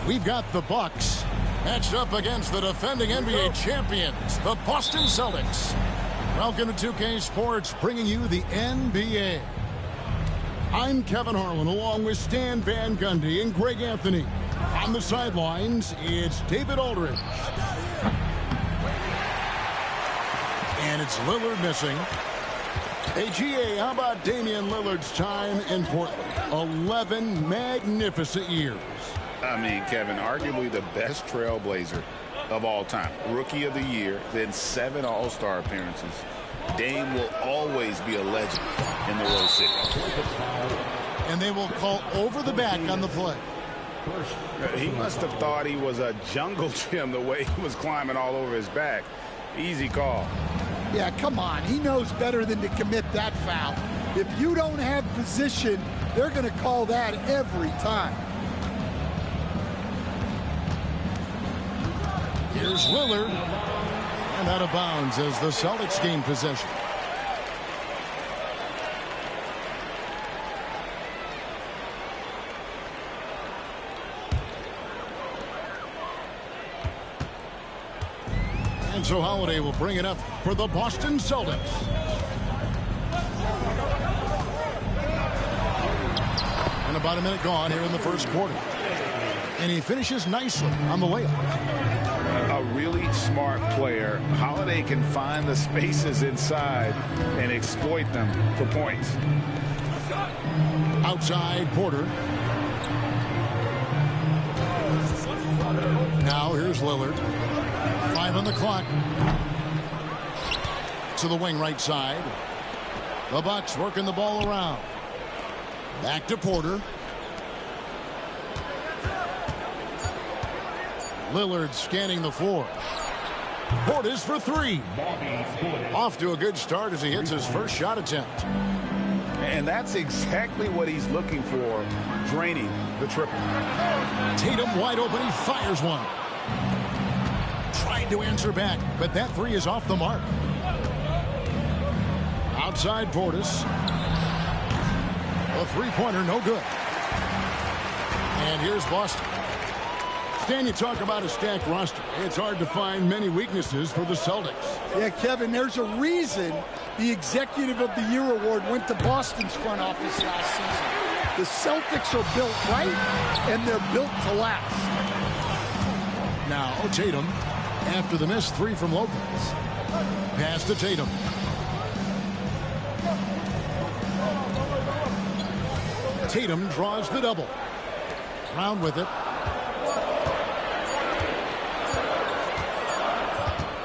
We've got the Bucks matched up against the defending NBA champions, the Boston Celtics. Welcome to 2K Sports, bringing you the NBA. I'm Kevin Harlan, along with Stan Van Gundy and Greg Anthony. On the sidelines, it's David Aldridge. And it's Lillard missing. Hey, GA, how about Damian Lillard's time in Portland? 11 magnificent years. I mean, Kevin, arguably the best trailblazer of all time. Rookie of the year, then 7 All-Star appearances. Dame will always be a legend in the Rose City. And they will call over the back on the play. He must have thought he was a jungle gym the way he was climbing all over his back. Easy call. Yeah, come on. He knows better than to commit that foul. If you don't have position, they're going to call that every time. Here's Lillard, and out of bounds as the Celtics gain possession. And so Holiday will bring it up for the Boston Celtics. And about a minute gone here in the first quarter. And he finishes nicely on the layup. A really smart player. Holiday can find the spaces inside and exploit them for points. Outside Porter. Now here's Lillard. 5 on the clock. To the wing right side. The Bucks working the ball around. Back to Porter. Lillard scanning the floor. Portis for 3. Off to a good start as he hits his first shot attempt. And that's exactly what he's looking for, draining the triple. Tatum wide open. He fires one. Tried to answer back, but that 3 is off the mark. Outside Portis. A three-pointer, no good. And here's Boston. Stan, you talk about a stacked roster. It's hard to find many weaknesses for the Celtics. Yeah, Kevin, there's a reason the Executive of the Year award went to Boston's front office last season. The Celtics are built right, and they're built to last. Now, Tatum, after the missed 3 from Lopez. Pass to Tatum. Tatum draws the double. Round with it.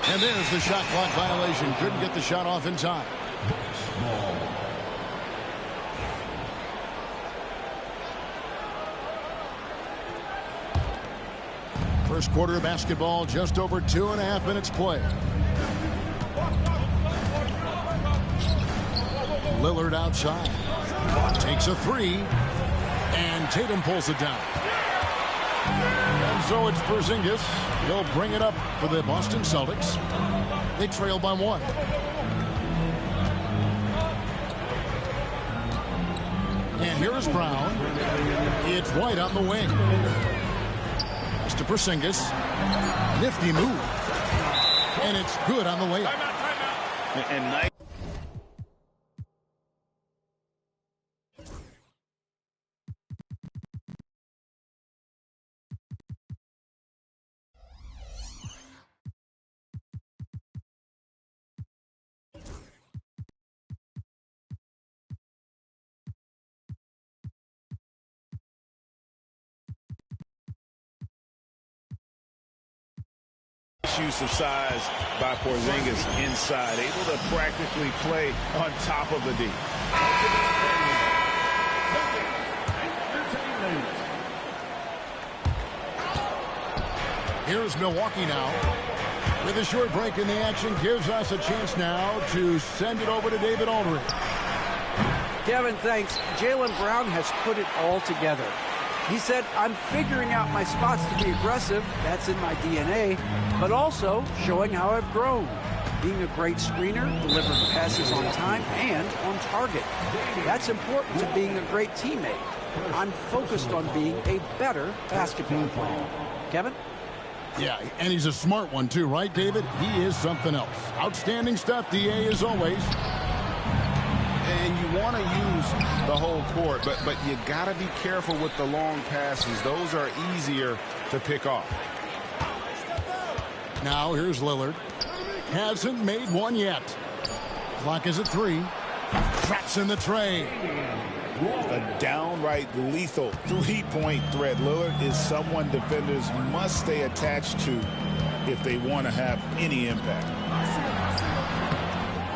And there's the shot clock violation. Couldn't get the shot off in time. First quarter of basketball, just over 2.5 minutes play. Lillard outside. Takes a 3. And Tatum pulls it down. And so it's Porzingis. He'll bring it up for the Boston Celtics. They trail by 1. And here's Brown. It's White on the wing. Pass to Porzingis. Nifty move. And it's good on the layup. And nice. Use of size by Porzingis inside, able to practically play on top of the D. Here's Milwaukee now. With a short break in the action, gives us a chance now to send it over to David Aldridge. Kevin, thanks. Jaylen Brown has put it all together. He said, I'm figuring out my spots to be aggressive. That's in my DNA. But also showing how I've grown. Being a great screener, delivering passes on time and on target. That's important to being a great teammate. I'm focused on being a better basketball player. Kevin? Yeah, and he's a smart one too, right, David? He is something else. Outstanding stuff, DA, as always. And you want to use the whole court, but you got to be careful with the long passes. Those are easier to pick off. Now here's Lillard. Hasn't made one yet. Clock is at 3. Traps in the tray. A downright lethal three-point threat. Lillard is someone defenders must stay attached to if they want to have any impact.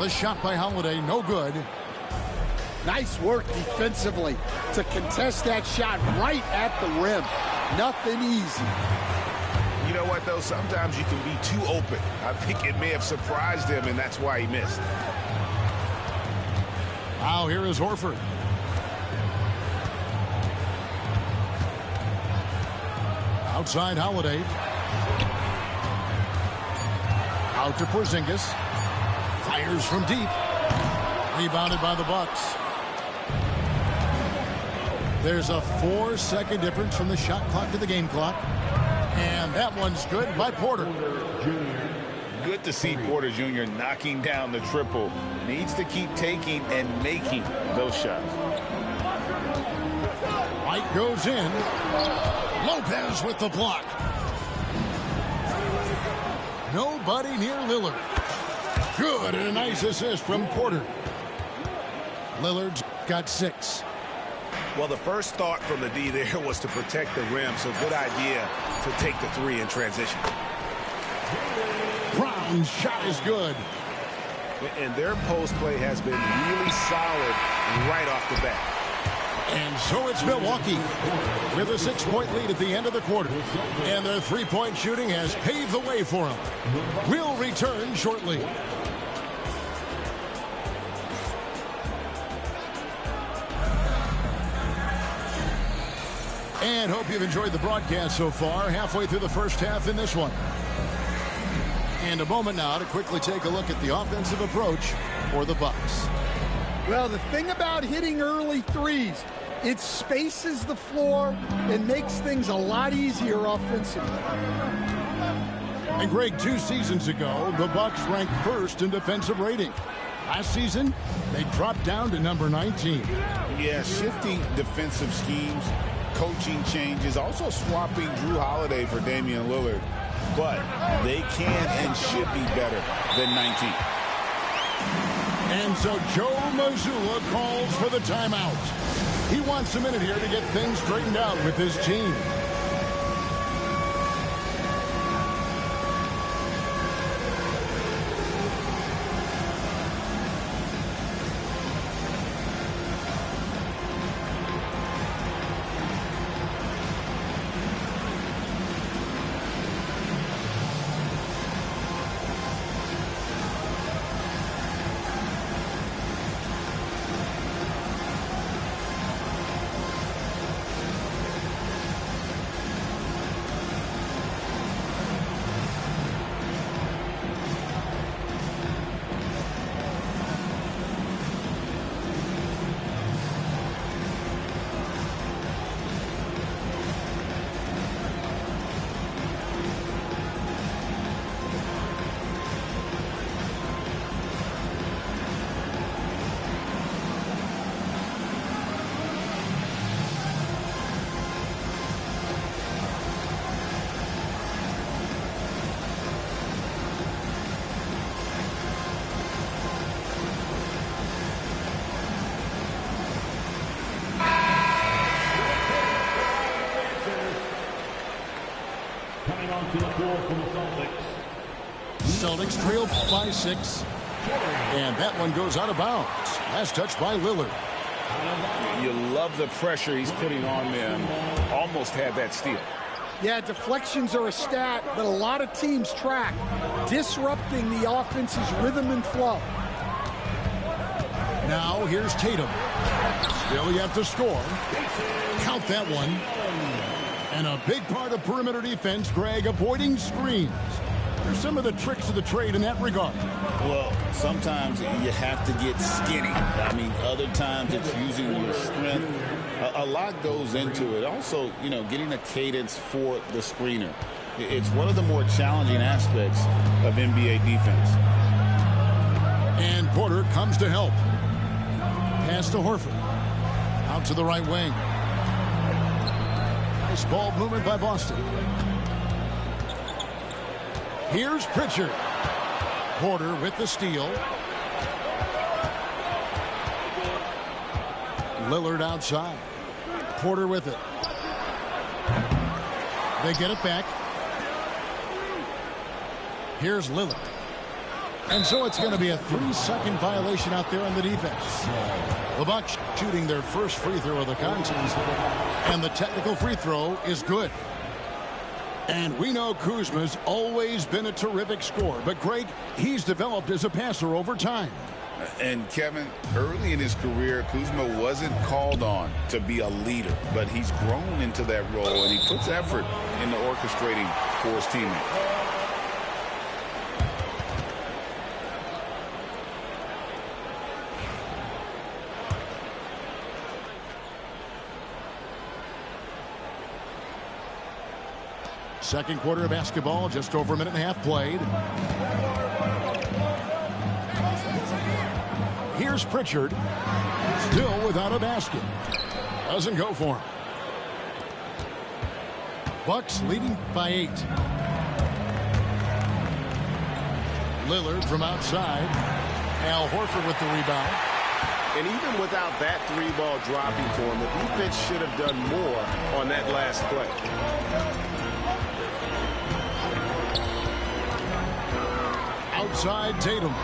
The shot by Holiday, no good. Nice work defensively to contest that shot right at the rim. Nothing easy. You know what, though? Sometimes you can be too open. I think it may have surprised him, and that's why he missed. Now here is Horford. Outside Holiday. Out to Porzingis. Fires from deep. Rebounded by the Bucks. There's a 4-second difference from the shot clock to the game clock. And that one's good by Porter. Good to see Porter Jr. knocking down the triple. Needs to keep taking and making those shots. White goes in. Lopez with the block. Nobody near Lillard. Good, and a nice assist from Porter. Lillard's got 6. Well, the first thought from the D there was to protect the rim, so good idea to take the 3 in transition. Brown's shot is good. And their post play has been really solid right off the bat. And so it's Milwaukee with a 6-point lead at the end of the quarter. And their three-point shooting has paved the way for them. We'll return shortly. And hope you've enjoyed the broadcast so far. Halfway through the first half in this one. And a moment now to quickly take a look at the offensive approach for the Bucks. Well, the thing about hitting early threes, it spaces the floor and makes things a lot easier offensively. And Greg, 2 seasons ago, the Bucks ranked first in defensive rating. Last season, they dropped down to number 19. Yeah, shifting defensive schemes, coaching changes, also swapping Drew Holiday for Damian Lillard. But they can and should be better than 19. And so Joe Mazzulla calls for the timeout. He wants a minute here to get things straightened out with his team. Coming onto the floor from the Celtics. Celtics trail by 6. And that one goes out of bounds. Last touch by Lillard. You love the pressure he's putting on them. Almost had that steal. Yeah, deflections are a stat that a lot of teams track, disrupting the offense's rhythm and flow. Now here's Tatum. Still you have to score. Count that one. And a big part of perimeter defense, Greg, avoiding screens. There's some of the tricks of the trade in that regard. Well, sometimes you have to get skinny. I mean, other times it's using your strength A lot goes into it. Also, you know, getting a cadence for the screener. It's one of the more challenging aspects of NBA defense. And Porter comes to help. Pass to Horford. Out to the right wing. Nice ball movement by Boston. Here's Pritchard. Porter with the steal. Lillard outside. Porter with it. They get it back. Here's Lillard. And so it's going to be a 3-second violation out there on the defense. The Bucks shooting their first free throw of the contest. And the technical free throw is good. And we know Kuzma's always been a terrific scorer. But, Greg, he's developed as a passer over time. And, Kevin, early in his career, Kuzma wasn't called on to be a leader. But he's grown into that role, and he puts effort into orchestrating for his teammates. Second quarter of basketball, just over a minute and a half played. Here's Pritchard, still without a basket. Doesn't go for him. Bucks leading by 8. Lillard from outside. Al Horford with the rebound. And even without that 3-ball dropping for him, the defense should have done more on that last play. Outside Tatum.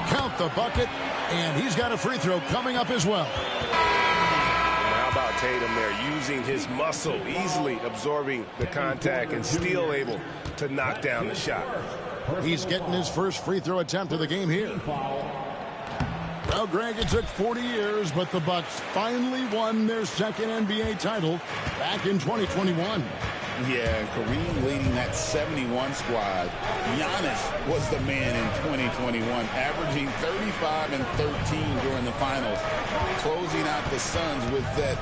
Count the bucket, and he's got a free throw coming up as well. How about Tatum there, using his muscle, easily absorbing the contact and still able to knock down the shot. He's getting his first free throw attempt of the game here. Well, Greg, it took 40 years, but the Bucks finally won their second NBA title back in 2021. Yeah, Kareem leading that 71 squad. Giannis was the man in 2021, averaging 35 and 13 during the finals, closing out the Suns with that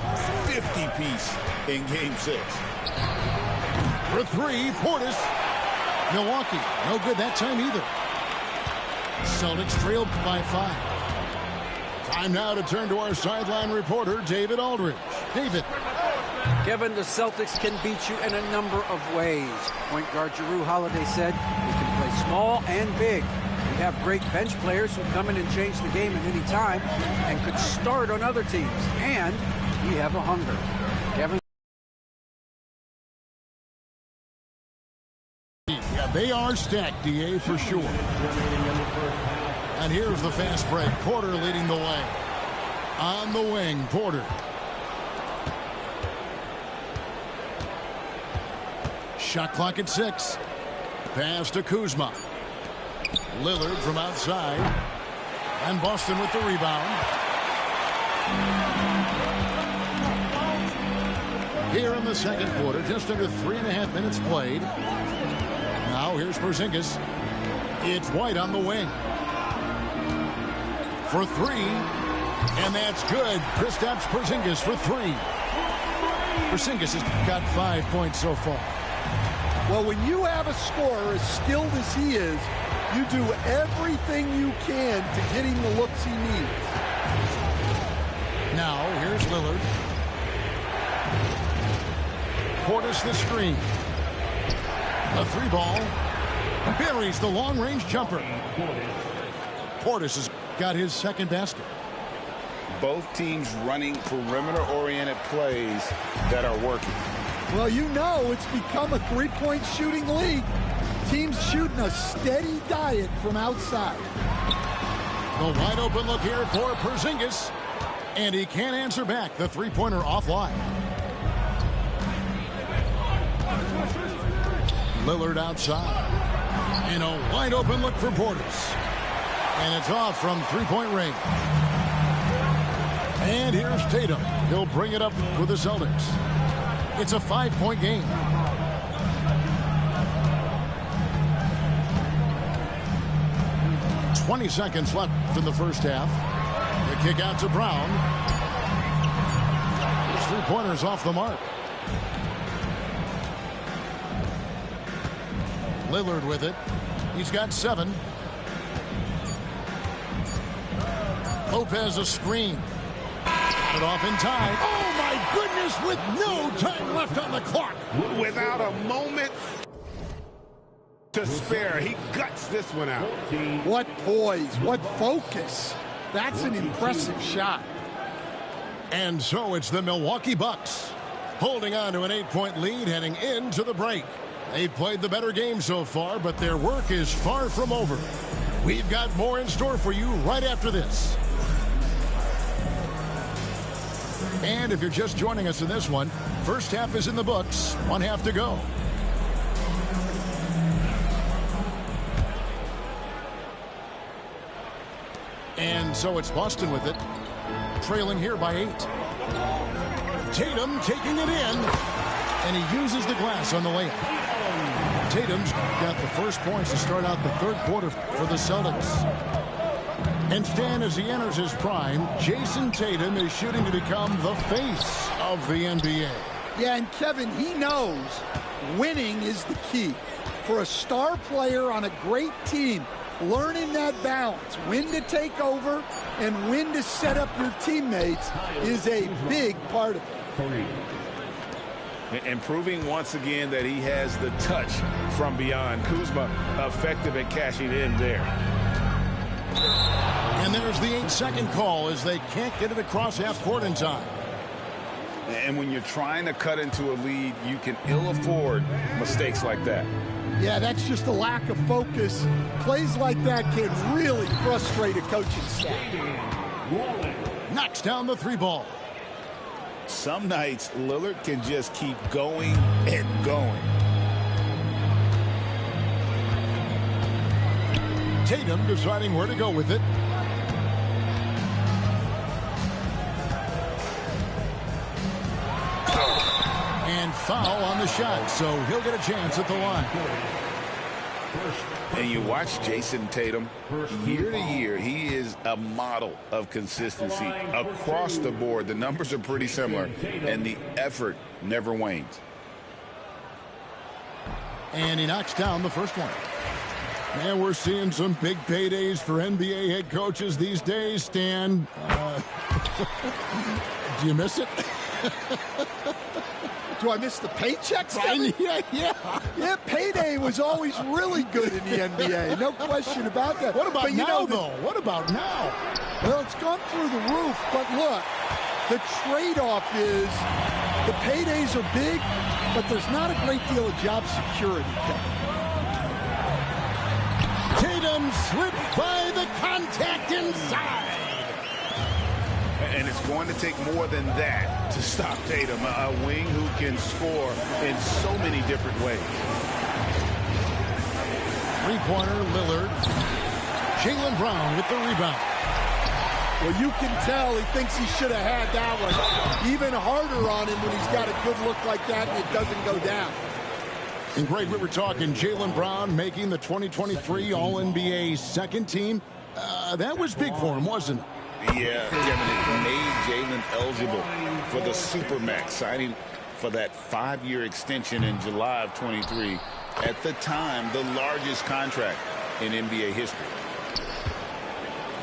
50-piece in Game 6. For 3, Portis. Milwaukee, no good that time either. Celtics trailed by 5. Time now to turn to our sideline reporter, David Aldridge. David. Kevin, the Celtics can beat you in a number of ways. Point guard Jrue Holiday said we can play small and big. We have great bench players who come in and change the game at any time and could start on other teams. And we have a hunger. Kevin? Yeah, they are stacked, DA, for sure. And here's the fast break. Porter leading the way. On the wing, Porter. Shot clock at 6. Pass to Kuzma. Lillard from outside. And Boston with the rebound. Here in the second quarter, just under 3.5 minutes played. Now here's Porzingis. It's White on the wing. For 3. And that's good. Kristaps Porzingis for 3. Porzingis has got 5 points so far. Well, when you have a scorer as skilled as he is, you do everything you can to get him the looks he needs. Now, here's Lillard. Portis the screen. A 3-ball. Buries the long-range jumper. Portis has got his second basket. Both teams running perimeter-oriented plays that are working. Well, you know it's become a 3-point shooting league. Teams shooting a steady diet from outside. The wide open look here for Porzingis. And he can't answer back. The 3-pointer offline. Lillard outside. And a wide open look for Portis. And it's off from 3-point range. And here's Tatum. He'll bring it up for the Celtics. It's a 5-point game. "20 seconds left in the first half. The kick out to Brown. three-pointers off the mark. Lillard with it. He's got 7. Lopez a screen. Got it off in time. Oh, my goodness, with no time left on the clock. Without a moment to spare, he guts this one out. What poise, what focus. That's an impressive shot. And so it's the Milwaukee Bucks holding on to an 8-point lead heading into the break. They've played the better game so far, but their work is far from over. We've got more in store for you right after this. And if you're just joining us in this one, first half is in the books, 1 half to go. And so it's Boston with it, trailing here by 8. Tatum taking it in, and he uses the glass on the layup. Tatum's got the first points to start out the third quarter for the Celtics. And Stan, as he enters his prime, Jason Tatum is shooting to become the face of the NBA. Yeah, and Kevin, he knows winning is the key. For a star player on a great team, learning that balance, when to take over and when to set up your teammates, is a big part of it. And proving once again that he has the touch from beyond. Kuzma effective at cashing in there. And there's the 8-second call as they can't get it across half court in time. And when you're trying to cut into a lead, you can ill afford mistakes like that. Yeah, that's just a lack of focus. Plays like that can really frustrate a coaching staff. Knocks down the 3-ball. Some nights, Lillard can just keep going and going. Tatum deciding where to go with it. And foul on the shot, so he'll get a chance at the line. And you watch Jason Tatum, year to year, he is a model of consistency across the board. The numbers are pretty similar, and the effort never wanes. And he knocks down the first one. And we're seeing some big paydays for NBA head coaches these days, Stan. Do you miss it? Do I miss the paychecks? Yeah. Payday was always really good in the NBA. No question about that. What about now, though? What about now? Well, it's gone through the roof. But look, the trade-off is the paydays are big, but there's not a great deal of job security. Tatum slipped by the contact inside. And it's going to take more than that to stop Tatum, a wing who can score in so many different ways. 3-pointer, Lillard. Jaylen Brown with the rebound. Well, you can tell he thinks he should have had that one. Even harder on him when he's got a good look like that and it doesn't go down. And Greg, we were talking Jaylen Brown making the 2023 All-NBA second team. That was big for him, wasn't it? Yeah, Kevin, it made Jaylen eligible for the Supermax, signing for that 5-year extension in July of 23. At the time, the largest contract in NBA history.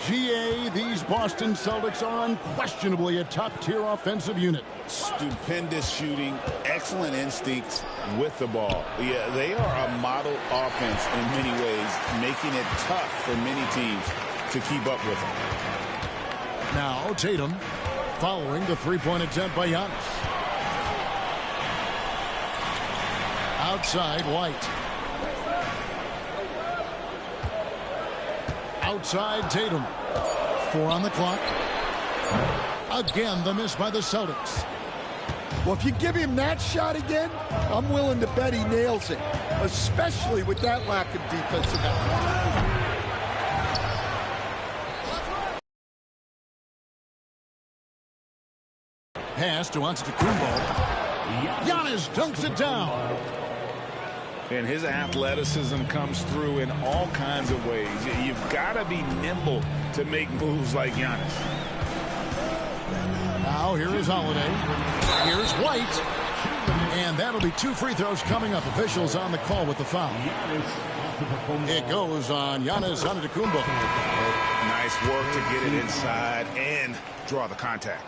GA, these Boston Celtics are unquestionably a top-tier offensive unit. Stupendous shooting, excellent instincts with the ball. Yeah, they are a model offense in many ways, making it tough for many teams to keep up with them. Now Tatum following the 3-point attempt by Giannis. Outside White. Outside Tatum. 4 on the clock. Again, the miss by the Celtics. Well, if you give him that shot again, I'm willing to bet he nails it, especially with that lack of defensive effort. Pass to Antetokounmpo. Giannis dunks it down. And his athleticism comes through in all kinds of ways. You've got to be nimble to make moves like Giannis. Now here is Holiday. Here's White. And that'll be 2 free throws coming up. Officials on the call with the foul. It goes on Giannis Antetokounmpo. Nice work to get it inside and draw the contact.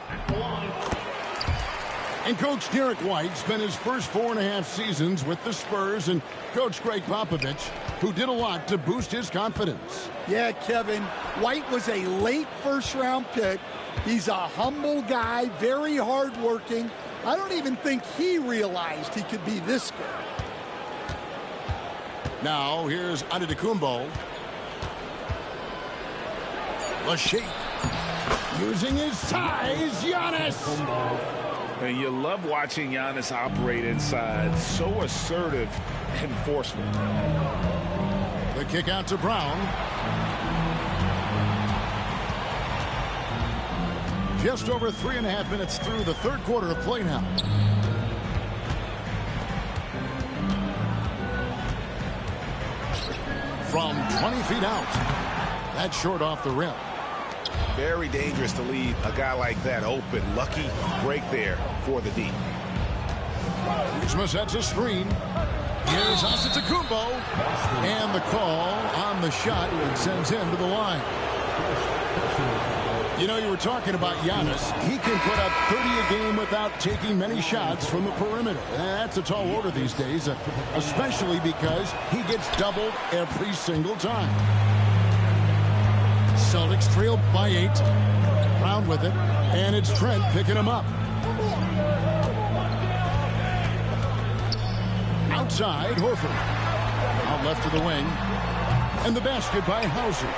And Coach Derek White spent his first 4.5 seasons with the Spurs and Coach Greg Popovich, who did a lot to boost his confidence. Yeah, Kevin, White was a late first-round pick. He's a humble guy, very hardworking. I don't even think he realized he could be this good. Now, here's Antetokounmpo. Lachey. Using his size, Giannis. And you love watching Giannis operate inside. So assertive and forceful. The kick out to Brown. Just over 3.5 minutes through the third quarter of play now. From 20 feet out. That's short off the rim. Very dangerous to leave a guy like that open. Lucky break there for the D. Kuzma sets a screen. Here's Antetokounmpo. And the call on the shot that sends him to the line. You know, you were talking about Giannis. He can put up 30 a game without taking many shots from the perimeter. That's a tall order these days, especially because he gets doubled every single time. Celtics trail by 8. Brown with it. And it's Trent picking him up. Outside, Horford. Out left of the wing. And the basket by Hauser.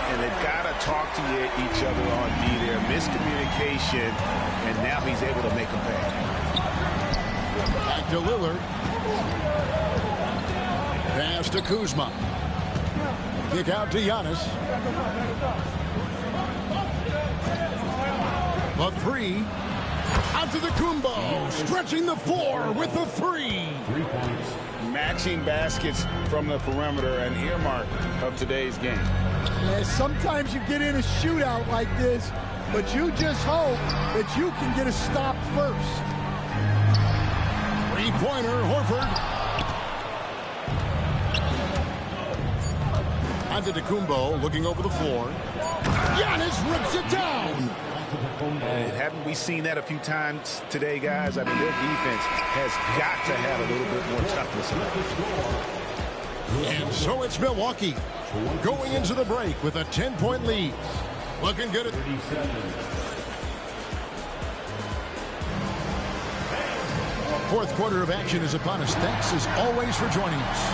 And they've got to talk to each other on D there. Miscommunication. And now he's able to make a pay. Back to Lillard. Pass to Kuzma. Kick out to Giannis. The 3. Out to the Kumbo. Stretching the floor with the 3. 3 points. Matching baskets from the perimeter, an earmark of today's game. Yeah, sometimes you get in a shootout like this, but you just hope that you can get a stop first. 3-pointer, Horford. Antetokounmpo looking over the floor. Giannis rips it down. Haven't we seen that a few times today, guys? I mean, their defense has got to have a little bit more toughness in it. And so it's Milwaukee going into the break with a 10-point lead. Looking good at 37. fourth quarter of action is upon us. Thanks as always for joining us.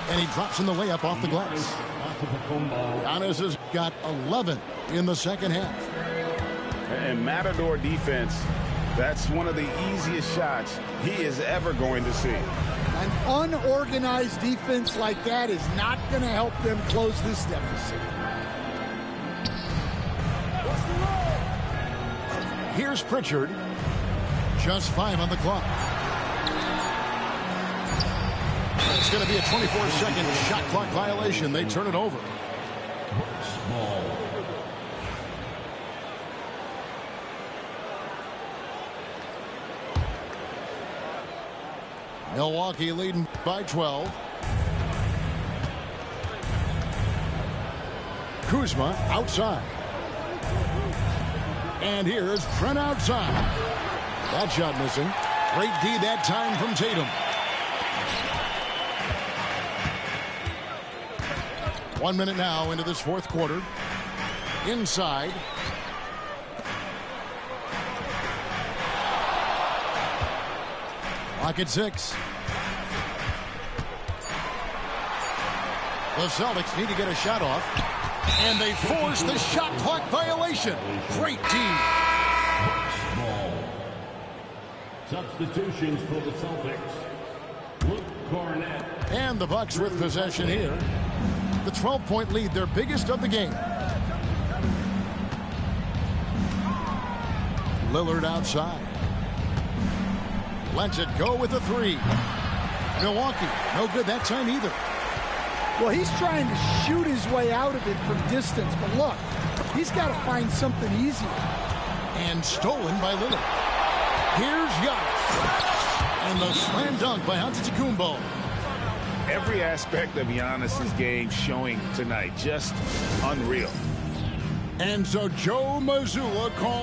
And he drops in the layup off the glass. Giannis has got 11 in the second half. And Matador defense, that's one of the easiest shots he is ever going to see. An unorganized defense like that is not going to help them close this deficit. Here's Pritchard. Just 5 on the clock. It's going to be a 24-second shot clock violation. They turn it over. Small. Milwaukee leading by 12. Kuzma outside. And here's Trent outside. That shot missing. Great D that time from Tatum. 1 minute now into this fourth quarter. Inside. Clock at 6. The Celtics need to get a shot off. And they force the shot clock violation. Great team. Small. Substitutions for the Celtics. Luke Cornett. And the Bucks with possession here. The 12-point lead, their biggest of the game. Lillard outside. Lets it go with a three. Milwaukee, no good that time either. Well, he's trying to shoot his way out of it from distance, but look, he's got to find something easier. And stolen by Lillard. Here's Giannis. And the slam dunk by Antetokounmpo. Every aspect of Giannis's game showing tonight, just unreal. And so Joe Mazzulla calls